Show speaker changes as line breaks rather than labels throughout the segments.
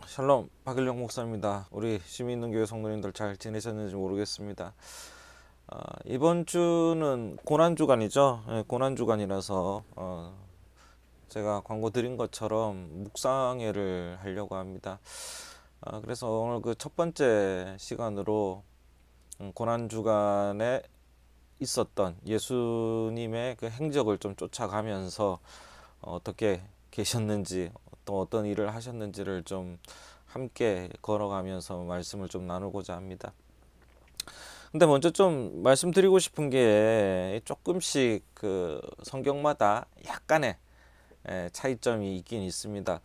샬롬, 박일영 목사입니다. 우리 시민능교회 성도님들 잘 지내셨는지 모르겠습니다. 이번 주는 고난주간이죠. 고난주간이라서 제가 광고 드린 것처럼 묵상회를 하려고 합니다. 그래서 오늘 그 첫 번째 시간으로 고난주간에 있었던 예수님의 그 행적을 좀 쫓아가면서 어떻게 계셨는지, 또 어떤 일을 하셨는지를 좀 함께 걸어가면서 말씀을 좀 나누고자 합니다. 근데 먼저 좀 말씀드리고 싶은 게 조금씩 그 성경마다 약간의 차이점이 있긴 있습니다.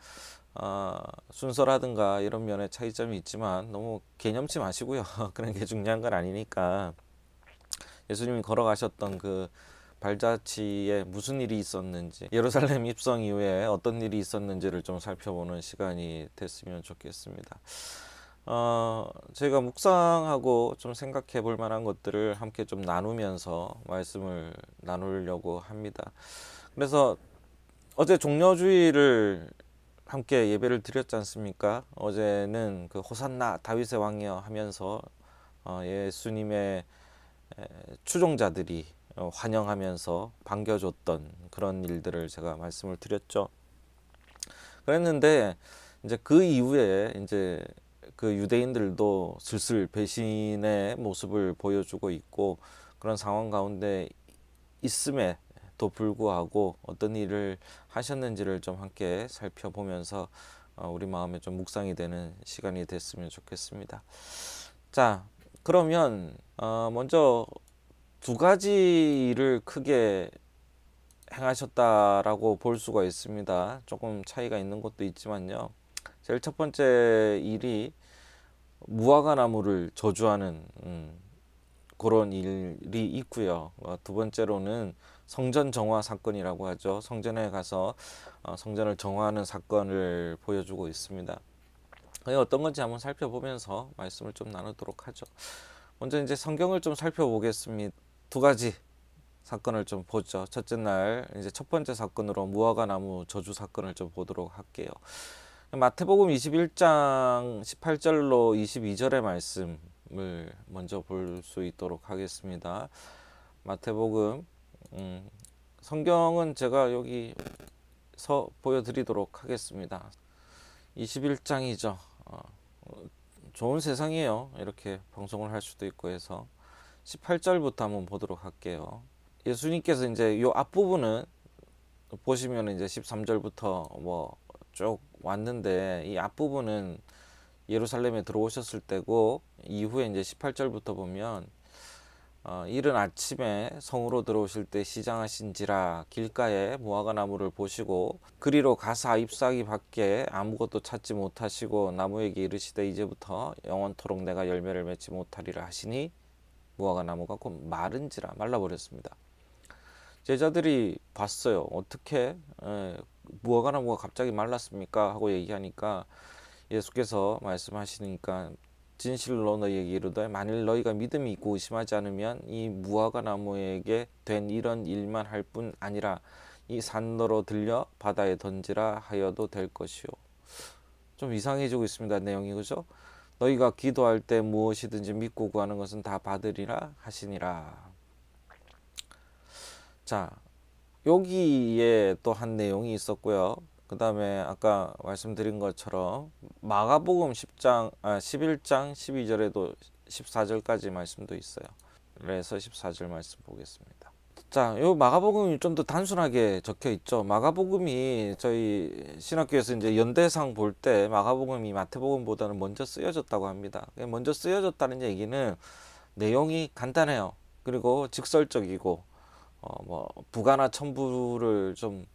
순서라든가 이런 면에 차이점이 있지만 너무 개념치 마시고요. 그런 게 중요한 건 아니니까 예수님이 걸어가셨던 그 발자취에 무슨 일이 있었는지, 예루살렘 입성 이후에 어떤 일이 있었는지를 좀 살펴보는 시간이 됐으면 좋겠습니다. 제가 묵상하고 좀 생각해 볼 만한 것들을 함께 좀 나누면서 말씀을 나누려고 합니다. 그래서 어제 종려주일을 함께 예배를 드렸지 않습니까? 어제는 그 호산나 다윗의 왕이여 하면서 예수님의 추종자들이 환영하면서 반겨줬던 그런 일들을 제가 말씀을 드렸죠. 그랬는데 이제 그 이후에 이제 그 유대인들도 슬슬 배신의 모습을 보여주고 있고 그런 상황 가운데 있음에도 불구하고 어떤 일을 하셨는지를 좀 함께 살펴보면서 우리 마음에 좀 묵상이 되는 시간이 됐으면 좋겠습니다. 자, 그러면 먼저 두 가지 일을 크게 행하셨다라고 볼 수가 있습니다. 조금 차이가 있는 것도 있지만요. 제일 첫 번째 일이 무화과 나무를 저주하는 그런 일이 있고요. 두 번째로는 성전 정화 사건이라고 하죠. 성전에 가서 성전을 정화하는 사건을 보여주고 있습니다. 그게 어떤 건지 한번 살펴보면서 말씀을 좀 나누도록 하죠. 먼저 이제 성경을 좀 살펴보겠습니다. 두 가지 사건을 좀 보죠. 첫째 날 이제 첫 번째 사건으로 무화과 나무 저주 사건을 좀 보도록 할게요. 마태복음 21장 18절로 22절의 말씀을 먼저 볼 수 있도록 하겠습니다. 마태복음 성경은 제가 여기서 보여드리도록 하겠습니다. 21장이죠. 좋은 세상이에요. 이렇게 방송을 할 수도 있고 해서 18절부터 한번 보도록 할게요. 예수님께서 이제 요 앞부분은 보시면 이제 13절부터 뭐 쭉 왔는데 이 앞부분은 예루살렘에 들어오셨을 때고 이후에 이제 18절부터 보면 이른 아침에 성으로 들어오실 때 시장하신지라 길가에 무화과 나무를 보시고 그리로 가사 잎사귀 밖에 아무것도 찾지 못하시고 나무에게 이르시되 이제부터 영원토록 내가 열매를 맺지 못하리라 하시니 무화과 나무가 곧 마른지라 말라버렸습니다. 제자들이 봤어요. 어떻게 무화과 나무가 갑자기 말랐습니까? 하고 얘기하니까 예수께서 말씀하시니까 진실로 너희에게 이르되 만일 너희가 믿음이 있고 의심하지 않으면 이 무화과 나무에게 된 이런 일만 할 뿐 아니라 이 산더러 들려 바다에 던지라 하여도 될 것이요. 좀 이상해지고 있습니다. 내용이 그죠? 너희가 기도할 때 무엇이든지 믿고 구하는 것은 다 받으리라 하시니라. 자, 여기에 또 한 내용이 있었고요. 그 다음에 아까 말씀드린 것처럼 마가복음 11장 12절에도 14절까지 말씀도 있어요. 그래서 14절 말씀 보겠습니다. 자, 요 마가복음이 좀 더 단순하게 적혀 있죠. 마가복음이 저희 신학교에서 이제 연대상 볼 때 마가복음이 마태복음보다는 먼저 쓰여졌다고 합니다. 먼저 쓰여졌다는 얘기는 내용이 간단해요. 그리고 직설적이고 뭐 부가나 첨부를 좀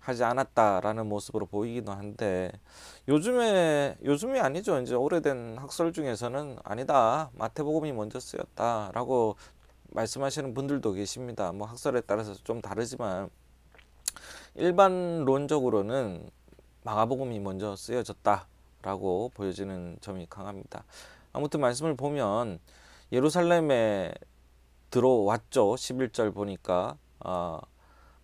하지 않았다라는 모습으로 보이기도 한데 요즘이 아니죠. 이제 오래된 학설 중에서는 아니다. 마태복음이 먼저 쓰였다라고 말씀하시는 분들도 계십니다. 뭐 학설에 따라서 좀 다르지만 일반론적으로는 마가복음이 먼저 쓰여졌다라고 보여지는 점이 강합니다. 아무튼 말씀을 보면 예루살렘에 들어왔죠. 11절 보니까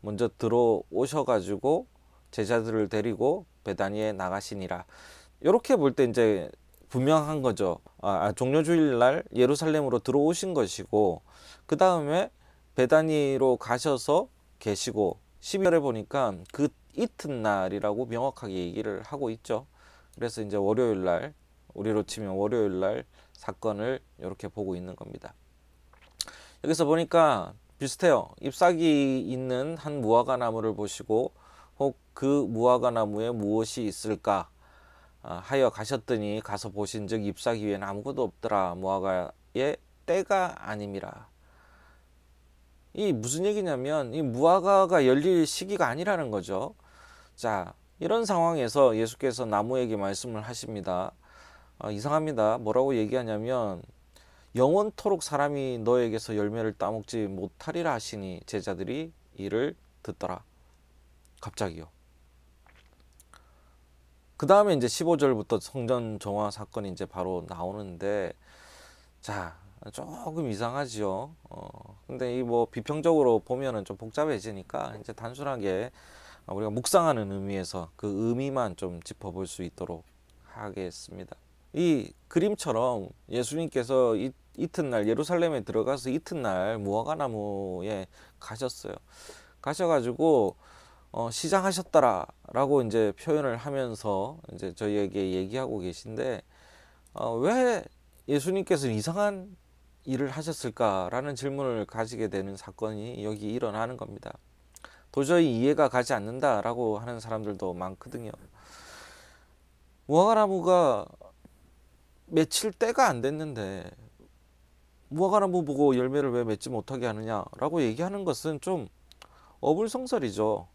먼저 들어오셔가지고 제자들을 데리고 베다니에 나가시니라. 이렇게 볼 때 이제 분명한 거죠. 종려주일 날 예루살렘으로 들어오신 것이고, 그 다음에 베다니로 가셔서 계시고, 12절에 보니까 그 이튿날이라고 명확하게 얘기를 하고 있죠. 그래서 이제 월요일 날, 우리로 치면 월요일 날 사건을 이렇게 보고 있는 겁니다. 여기서 보니까 비슷해요. 잎사귀 있는 한 무화과 나무를 보시고, 혹 그 무화과 나무에 무엇이 있을까 하여 가셨더니 가서 보신즉 잎사귀 위에는 아무것도 없더라. 무화과의 때가 아님이라. 이 무슨 얘기냐면 이 무화과가 열릴 시기가 아니라는 거죠. 자, 이런 상황에서 예수께서 나무에게 말씀을 하십니다. 이상합니다. 뭐라고 얘기하냐면 영원토록 사람이 너에게서 열매를 따먹지 못하리라 하시니 제자들이 이를 듣더라. 갑자기요. 그 다음에 이제 15절부터 성전 정화 사건이 이제 바로 나오는데, 자, 조금 이상하지요. 근데 이 뭐 비평적으로 보면은 좀 복잡해지니까 이제 단순하게 우리가 묵상하는 의미에서 그 의미만 좀 짚어볼 수 있도록 하겠습니다. 이 그림처럼 예수님께서 이튿날 예루살렘에 들어가서 이튿날 무화과 나무에 가셨어요. 가셔가지고 시장하셨더라라고 이제 표현을 하면서 이제 저희에게 얘기하고 계신데, 왜 예수님께서 이상한 일을 하셨을까라는 질문을 가지게 되는 사건이 여기 일어나는 겁니다. 도저히 이해가 가지 않는다라고 하는 사람들도 많거든요. 무화과나무가 맺힐 때가 안 됐는데 무화과나무 보고 열매를 왜 맺지 못하게 하느냐라고 얘기하는 것은 좀 어불성설이죠.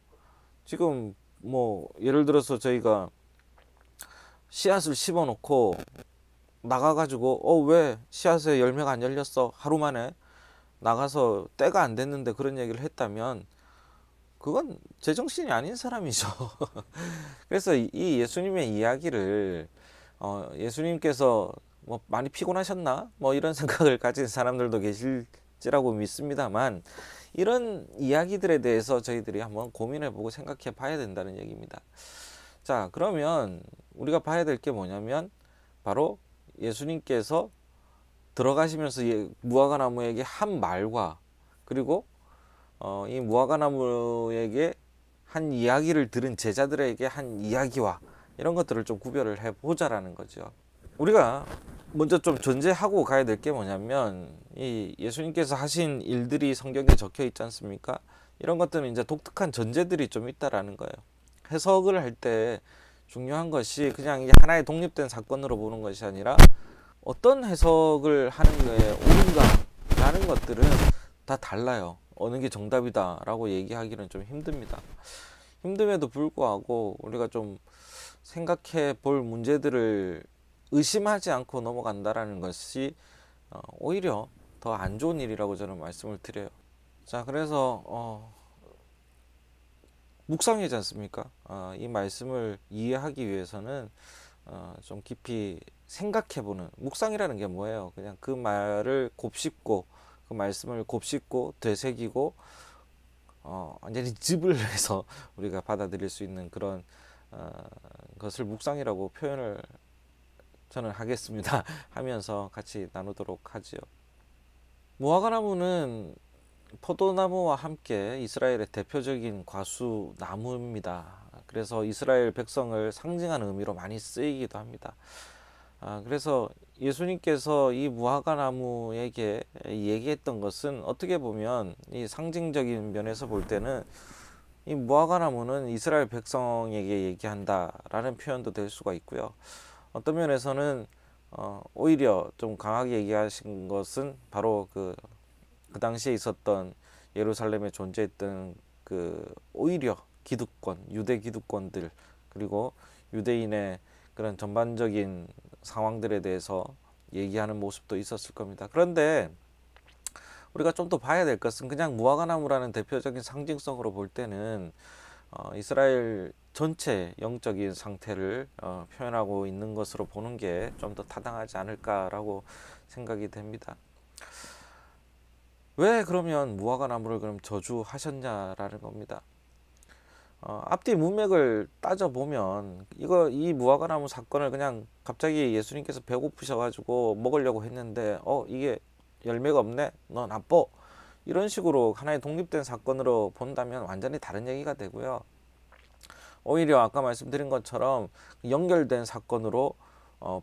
지금 뭐 예를 들어서 저희가 씨앗을 심어 놓고 나가가지고 왜 씨앗에 열매가 안 열렸어? 하루 만에 나가서 때가 안 됐는데 그런 얘기를 했다면 그건 제정신이 아닌 사람이죠. 그래서 이 예수님의 이야기를 예수님께서 뭐 많이 피곤하셨나? 뭐 이런 생각을 가진 사람들도 계실지라고 믿습니다만, 이런 이야기들에 대해서 저희들이 한번 고민해보고 생각해 봐야 된다는 얘기입니다. 자, 그러면 우리가 봐야 될 게 뭐냐면 바로 예수님께서 들어가시면서 무화과 나무에게 한 말과, 그리고 이 무화과 나무에게 한 이야기를 들은 제자들에게 한 이야기와 이런 것들을 좀 구별을 해보자라는 거죠. 우리가 먼저 좀 전제하고 가야 될 게 뭐냐면 이 예수님께서 하신 일들이 성경에 적혀 있지 않습니까? 이런 것들은 이제 독특한 전제들이 좀 있다라는 거예요. 해석을 할 때 중요한 것이 그냥 이게 하나의 독립된 사건으로 보는 것이 아니라 어떤 해석을 하는 게 옳은가라는 것들은 다 달라요. 어느 게 정답이다라고 얘기하기는 좀 힘듭니다. 힘듦에도 불구하고 우리가 좀 생각해 볼 문제들을 의심하지 않고 넘어간다라는 것이 오히려 더 안 좋은 일이라고 저는 말씀을 드려요. 자, 그래서 묵상이지 않습니까? 이 말씀을 이해하기 위해서는 좀 깊이 생각해보는, 묵상이라는 게 뭐예요? 그냥 그 말을 곱씹고 그 말씀을 곱씹고 되새기고 완전히 즙을 해서 우리가 받아들일 수 있는 그런 것을 묵상이라고 표현을 저는 하겠습니다. 하면서 같이 나누도록 하지요. 무화과나무는 포도나무와 함께 이스라엘의 대표적인 과수 나무입니다. 그래서 이스라엘 백성을 상징하는 의미로 많이 쓰이기도 합니다. 그래서 예수님께서 이 무화과나무에게 얘기했던 것은 어떻게 보면 이 상징적인 면에서 볼 때는 이 무화과나무는 이스라엘 백성에게 얘기한다라는 표현도 될 수가 있고요. 어떤 면에서는 오히려 좀 강하게 얘기하신 것은 바로 그 당시에 있었던 예루살렘에 존재했던 그 오히려 기득권, 유대 기득권들, 그리고 유대인의 그런 전반적인 상황들에 대해서 얘기하는 모습도 있었을 겁니다. 그런데 우리가 좀 더 봐야 될 것은 그냥 무화과나무라는 대표적인 상징성으로 볼 때는 이스라엘 전체 영적인 상태를 표현하고 있는 것으로 보는 게 좀 더 타당하지 않을까라고 생각이 됩니다. 왜 그러면 무화과나무를 그럼 저주하셨냐라는 겁니다. 앞뒤 문맥을 따져보면 이 무화과나무 사건을 그냥 갑자기 예수님께서 배고프셔가지고 먹으려고 했는데 이게 열매가 없네, 너 나빠, 이런 식으로 하나의 독립된 사건으로 본다면 완전히 다른 얘기가 되고요. 오히려 아까 말씀드린 것처럼 연결된 사건으로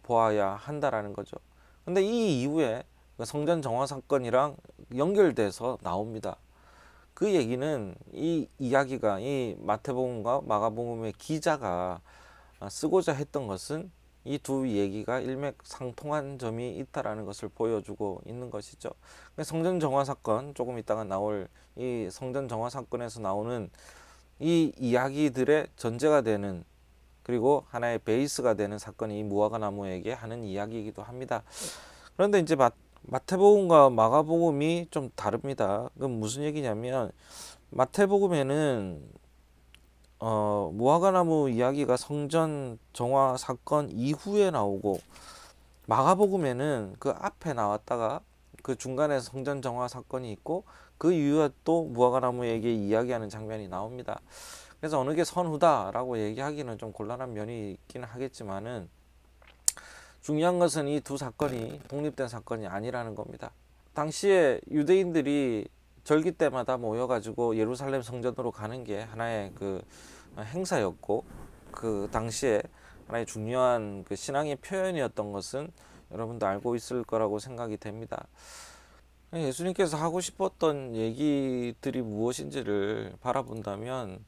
보아야 한다라는 거죠. 근데 이 이후에 성전 정화 사건이랑 연결돼서 나옵니다. 그 얘기는 이 이야기가 이 마태복음과 마가복음의 기자가 쓰고자 했던 것은 이 두 얘기가 일맥상통한 점이 있다라는 것을 보여주고 있는 것이죠. 성전 정화 사건, 조금 이따가 나올 이 성전 정화 사건에서 나오는 이 이야기들의 전제가 되는, 그리고 하나의 베이스가 되는 사건이 이 무화과 나무에게 하는 이야기이기도 합니다. 그런데 이제 마태복음과 마가복음이 좀 다릅니다. 그건 무슨 얘기냐면, 마태복음에는 무화과나무 이야기가 성전 정화 사건 이후에 나오고, 마가복음에는 그 앞에 나왔다가 그 중간에 성전 정화 사건이 있고 그 이후에 또 무화과나무에게 이야기하는 장면이 나옵니다. 그래서 어느 게 선후다라고 얘기하기는 좀 곤란한 면이 있긴 하겠지만은, 중요한 것은 이 두 사건이 독립된 사건이 아니라는 겁니다. 당시에 유대인들이 절기 때마다 모여가지고 예루살렘 성전으로 가는 게 하나의 그 행사였고, 그 당시에 하나의 중요한 그 신앙의 표현이었던 것은 여러분도 알고 있을 거라고 생각이 됩니다. 예수님께서 하고 싶었던 얘기들이 무엇인지를 바라본다면,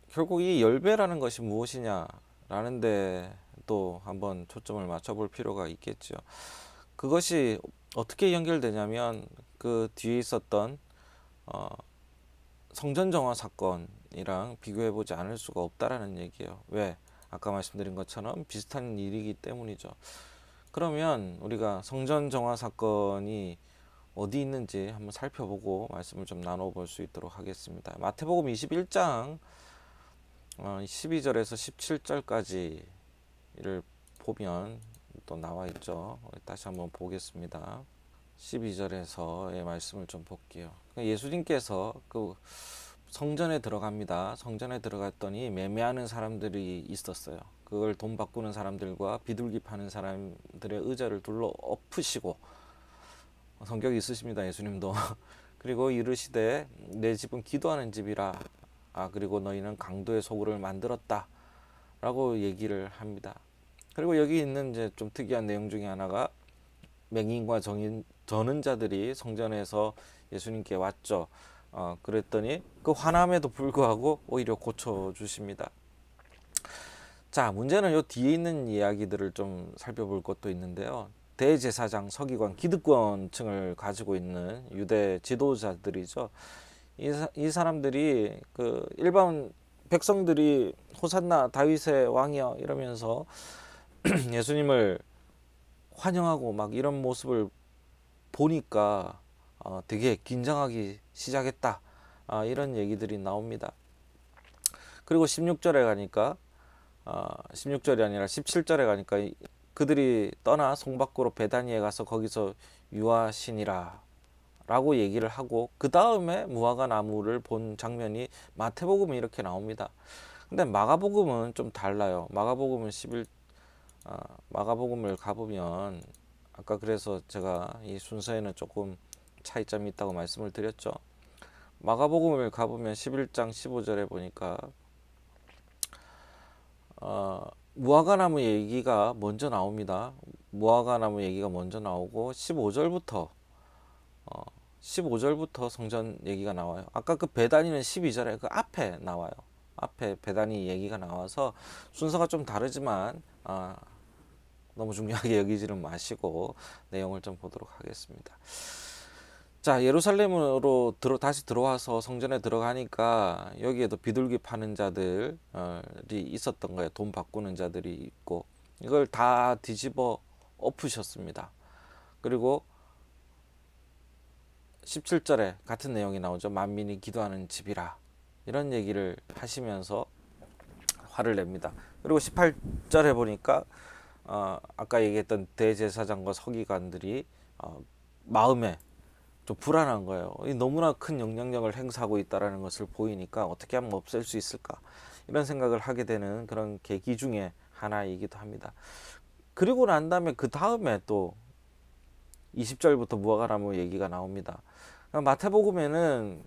결국 이 열배라는 것이 무엇이냐라는 데 또 한번 초점을 맞춰볼 필요가 있겠죠. 그것이 어떻게 연결되냐면, 그 뒤에 있었던 성전 정화 사건이랑 비교해보지 않을 수가 없다라는 얘기예요. 왜? 아까 말씀드린 것처럼 비슷한 일이기 때문이죠. 그러면 우리가 성전 정화 사건이 어디 있는지 한번 살펴보고 말씀을 좀 나눠볼 수 있도록 하겠습니다. 마태복음 21장 12절에서 17절까지를 보면 또 나와 있죠. 다시 한번 보겠습니다. 12절에서의 말씀을 좀 볼게요. 예수님께서 그 성전에 들어갑니다. 성전에 들어갔더니 매매하는 사람들이 있었어요. 그걸 돈 바꾸는 사람들과 비둘기 파는 사람들의 의자를 둘러 엎으시고, 성격이 있으십니다, 예수님도. 그리고 이르시되 내 집은 기도하는 집이라, 그리고 너희는 강도의 소굴을 만들었다 라고 얘기를 합니다. 그리고 여기 있는 이제 좀 특이한 내용 중에 하나가, 맹인과 저는 자들이 성전에서 예수님께 왔죠. 그랬더니 그 화남에도 불구하고 오히려 고쳐주십니다. 자, 문제는 요 뒤에 있는 이야기들을 좀 살펴볼 것도 있는데요. 대제사장, 서기관, 기득권층을 가지고 있는 유대 지도자들이죠. 이 사람들이 그 일반 백성들이 호산나 다윗의 왕이여 이러면서 예수님을 환영하고 막 이런 모습을 보니까 되게 긴장하기 시작했다, 이런 얘기들이 나옵니다. 그리고 16절에 가니까 16절이 아니라 17절에 가니까 그들이 떠나 성 밖으로 베다니에 가서 거기서 유하시니라 라고 얘기를 하고, 그 다음에 무화과 나무를 본 장면이 마태복음에 이렇게 나옵니다. 근데 마가복음은 좀 달라요. 마가복음을 가보면, 아까 그래서 제가 이 순서에는 조금 차이점이 있다고 말씀을 드렸죠. 마가복음을 가보면 11장 15절에 보니까 무화과나무 얘기가 먼저 나옵니다. 무화과나무 얘기가 먼저 나오고 15절부터 성전 얘기가 나와요. 아까 그 베다니는 12절에 그 앞에 나와요. 앞에 베다니 얘기가 나와서 순서가 좀 다르지만 너무 중요하게 여기지는 마시고 내용을 좀 보도록 하겠습니다. 자, 예루살렘으로 다시 들어와서 성전에 들어가니까 여기에도 비둘기 파는 자들이 있었던 거예요. 돈 바꾸는 자들이 있고, 이걸 다 뒤집어 엎으셨습니다. 그리고 17절에 같은 내용이 나오죠. 만민이 기도하는 집이라, 이런 얘기를 하시면서 화를 냅니다. 그리고 18절에 보니까 아까 얘기했던 대제사장과 서기관들이 마음에 좀 불안한 거예요. 너무나 큰 영향력을 행사하고 있다는 것을 보이니까 어떻게 하면 없앨 수 있을까, 이런 생각을 하게 되는 그런 계기 중에 하나이기도 합니다. 그리고 난 다음에 그 다음에 또 20절부터 무화과나무 얘기가 나옵니다. 마태복음에는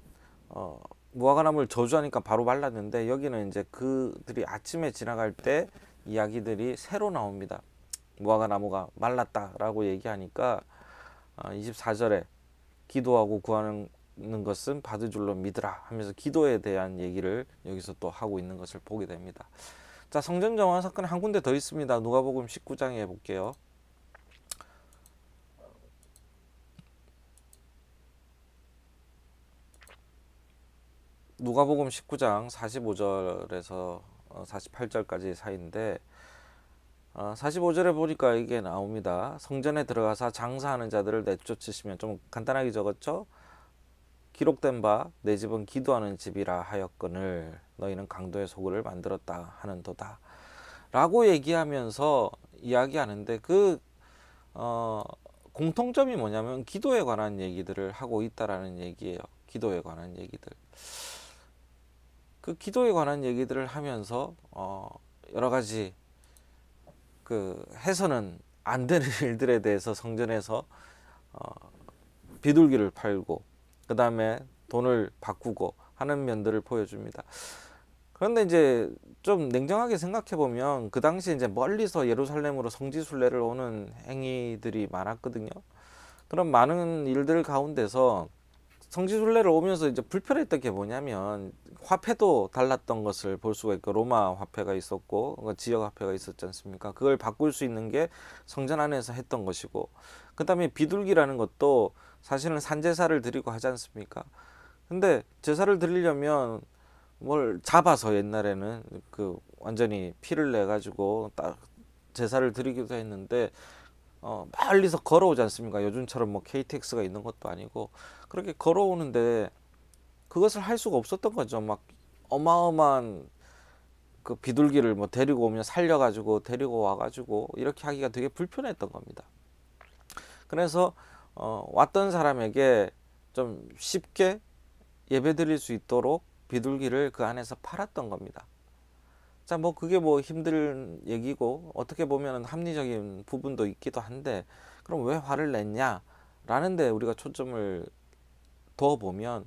무화과나무를 저주하니까 바로 말랐는데, 여기는 이제 그들이 아침에 지나갈 때 이야기들이 새로 나옵니다. 무화과나무가 말랐다라고 얘기하니까 24절에 기도하고 구하는 것은 받을 줄로 믿으라 하면서 기도에 대한 얘기를 여기서 또 하고 있는 것을 보게 됩니다. 자, 성전 정화 사건 한 군데 더 있습니다. 누가복음 19장에 볼게요. 누가복음 19장 45절에서 48절까지 사이인데, 45절에 보니까 이게 나옵니다. 성전에 들어가서 장사하는 자들을 내쫓으시면, 좀 간단하게 적었죠. 기록된 바 내 집은 기도하는 집이라 하였거늘 너희는 강도의 소굴을 만들었다 하는도다 라고 얘기하면서 이야기하는데, 공통점이 뭐냐면 기도에 관한 얘기들을 하고 있다라는 얘기예요. 기도에 관한 얘기들. 그 기도에 관한 얘기들을 하면서 여러 가지 해서는 안 되는 일들에 대해서 성전에서 비둘기를 팔고 그 다음에 돈을 바꾸고 하는 면들을 보여줍니다. 그런데 이제 좀 냉정하게 생각해 보면 그 당시 이제 멀리서 예루살렘으로 성지순례를 오는 행위들이 많았거든요. 그런 많은 일들 가운데서 성지순례를 오면서 이제 불편했던 게 뭐냐면, 화폐도 달랐던 것을 볼 수가 있고, 로마 화폐가 있었고 지역 화폐가 있었지 않습니까? 그걸 바꿀 수 있는 게 성전 안에서 했던 것이고, 그 다음에 비둘기라는 것도 사실은 산제사를 드리고 하지 않습니까? 근데 제사를 드리려면 뭘 잡아서, 옛날에는 완전히 피를 내 가지고 딱 제사를 드리기도 했는데, 멀리서 걸어오지 않습니까? 요즘처럼 뭐 KTX가 있는 것도 아니고 그렇게 걸어오는데 그것을 할 수가 없었던 거죠. 막 어마어마한 그 비둘기를 뭐 데리고 오면 살려가지고 데리고 와가지고 이렇게 하기가 되게 불편했던 겁니다. 그래서 왔던 사람에게 좀 쉽게 예배 드릴 수 있도록 비둘기를 그 안에서 팔았던 겁니다. 자, 뭐 그게 뭐 힘든 얘기고 어떻게 보면 합리적인 부분도 있기도 한데, 그럼 왜 화를 냈냐 라는 데 우리가 초점을 둬보면,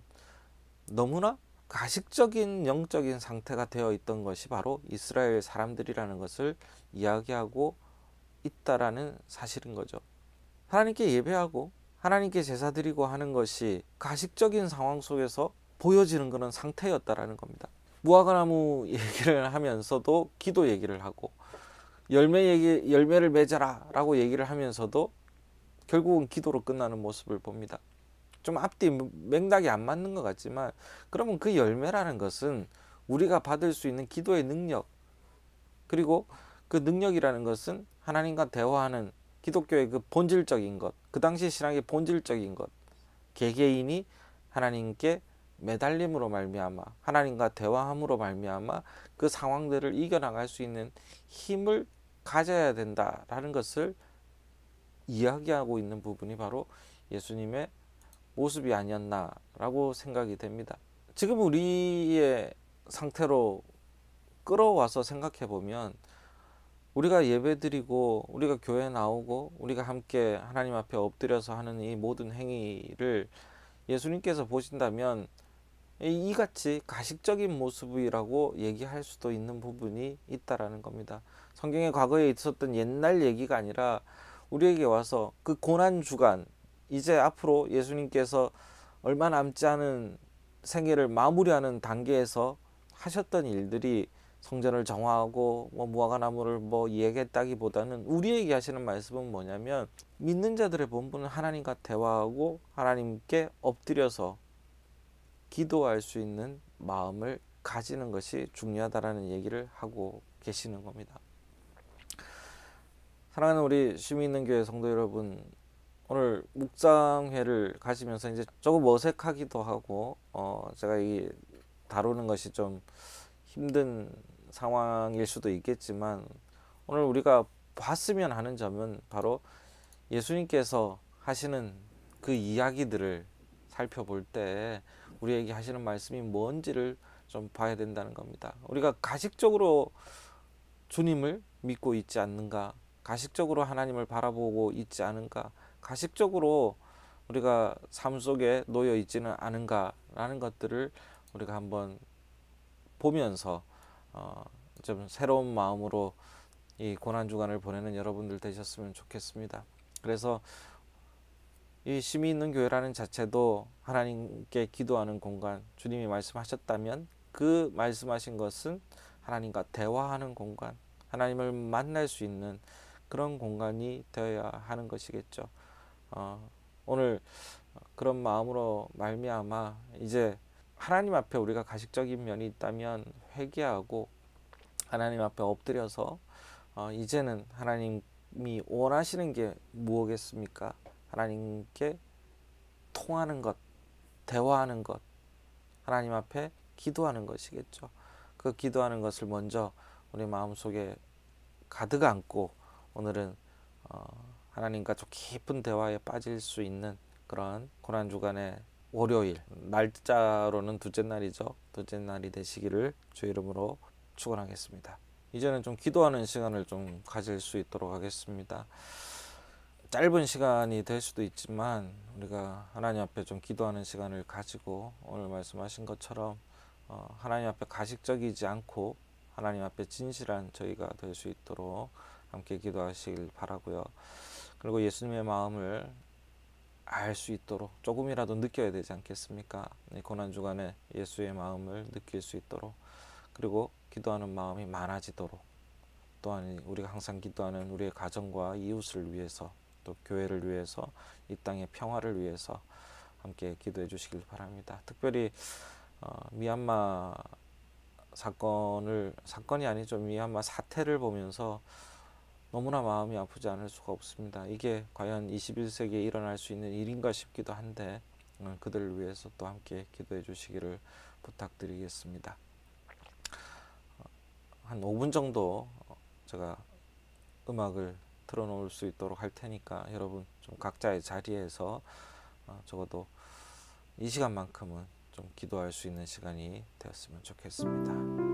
너무나 가식적인 영적인 상태가 되어 있던 것이 바로 이스라엘 사람들이라는 것을 이야기하고 있다라는 사실인 거죠. 하나님께 예배하고 하나님께 제사 드리고 하는 것이 가식적인 상황 속에서 보여지는 그런 상태였다라는 겁니다. 무화과나무 얘기를 하면서도 기도 얘기를 하고, 열매를 맺어라 라고 얘기를 하면서도 결국은 기도로 끝나는 모습을 봅니다. 좀 앞뒤 맥락이 안 맞는 것 같지만, 그러면 그 열매라는 것은 우리가 받을 수 있는 기도의 능력, 그리고 그 능력이라는 것은 하나님과 대화하는 기독교의 그 본질적인 것, 그 당시 신앙의 본질적인 것, 개개인이 하나님께 매달림으로 말미암아, 하나님과 대화함으로 말미암아 그 상황들을 이겨나갈 수 있는 힘을 가져야 된다라는 것을 이야기하고 있는 부분이 바로 예수님의 모습이 아니었나라고 생각이 됩니다. 지금 우리의 상태로 끌어와서 생각해 보면, 우리가 예배드리고 우리가 교회 나오고 우리가 함께 하나님 앞에 엎드려서 하는 이 모든 행위를 예수님께서 보신다면 이같이 가식적인 모습이라고 얘기할 수도 있는 부분이 있다라는 겁니다. 성경의 과거에 있었던 옛날 얘기가 아니라 우리에게 와서 그 고난 주간, 이제 앞으로 예수님께서 얼마 남지 않은 생애를 마무리하는 단계에서 하셨던 일들이, 성전을 정화하고 무화과나무를 이야기했다기보다는 우리에게 하시는 말씀은 뭐냐면, 믿는 자들의 본분은 하나님과 대화하고 하나님께 엎드려서 기도할 수 있는 마음을 가지는 것이 중요하다라는 얘기를 하고 계시는 겁니다. 사랑하는 우리 쉼있는교회 성도 여러분, 오늘 묵상회를 가지면서 이제 조금 어색하기도 하고 제가 이 다루는 것이 좀 힘든 상황일 수도 있겠지만, 오늘 우리가 봤으면 하는 점은 바로 예수님께서 하시는 그 이야기들을 살펴볼 때 우리에게 하시는 말씀이 뭔지를 좀 봐야 된다는 겁니다. 우리가 가식적으로 주님을 믿고 있지 않는가? 가식적으로 하나님을 바라보고 있지 않은가? 가식적으로 우리가 삶 속에 놓여 있지는 않은가라는 것들을 우리가 한번 보면서 좀 새로운 마음으로 이 고난 주간을 보내는 여러분들 되셨으면 좋겠습니다. 그래서 이 쉼이 있는 교회라는 자체도 하나님께 기도하는 공간, 주님이 말씀하셨다면 그 말씀하신 것은 하나님과 대화하는 공간, 하나님을 만날 수 있는 그런 공간이 되어야 하는 것이겠죠. 오늘 그런 마음으로 말미암아 이제 하나님 앞에 우리가 가식적인 면이 있다면 회개하고 하나님 앞에 엎드려서 이제는 하나님이 원하시는 게 무엇겠습니까? 하나님께 통하는 것, 대화하는 것, 하나님 앞에 기도하는 것이겠죠. 그 기도하는 것을 먼저 우리 마음속에 가득 안고 오늘은 하나님과 좀 깊은 대화에 빠질 수 있는 그런 고난주간의 월요일, 날짜로는 둘째 날이죠. 둘째 날이 되시기를 주 이름으로 축원하겠습니다. 이제는 좀 기도하는 시간을 좀 가질 수 있도록 하겠습니다. 짧은 시간이 될 수도 있지만 우리가 하나님 앞에 좀 기도하는 시간을 가지고 오늘 말씀하신 것처럼 하나님 앞에 가식적이지 않고 하나님 앞에 진실한 저희가 될 수 있도록 함께 기도하시길 바라고요. 그리고 예수님의 마음을 알 수 있도록 조금이라도 느껴야 되지 않겠습니까? 고난주간에 예수의 마음을 느낄 수 있도록, 그리고 기도하는 마음이 많아지도록, 또한 우리가 항상 기도하는 우리의 가정과 이웃을 위해서, 또 교회를 위해서, 이 땅의 평화를 위해서 함께 기도해 주시길 바랍니다. 특별히 미얀마 사건이 아니죠. 미얀마 사태를 보면서 너무나 마음이 아프지 않을 수가 없습니다. 이게 과연 21세기에 일어날 수 있는 일인가 싶기도 한데 그들을 위해서 또 함께 기도해 주시기를 부탁드리겠습니다. 한 5분 정도 제가 음악을 틀어놓을 수 있도록 할 테니까 여러분 좀 각자의 자리에서 적어도 이 시간만큼은 좀 기도할 수 있는 시간이 되었으면 좋겠습니다.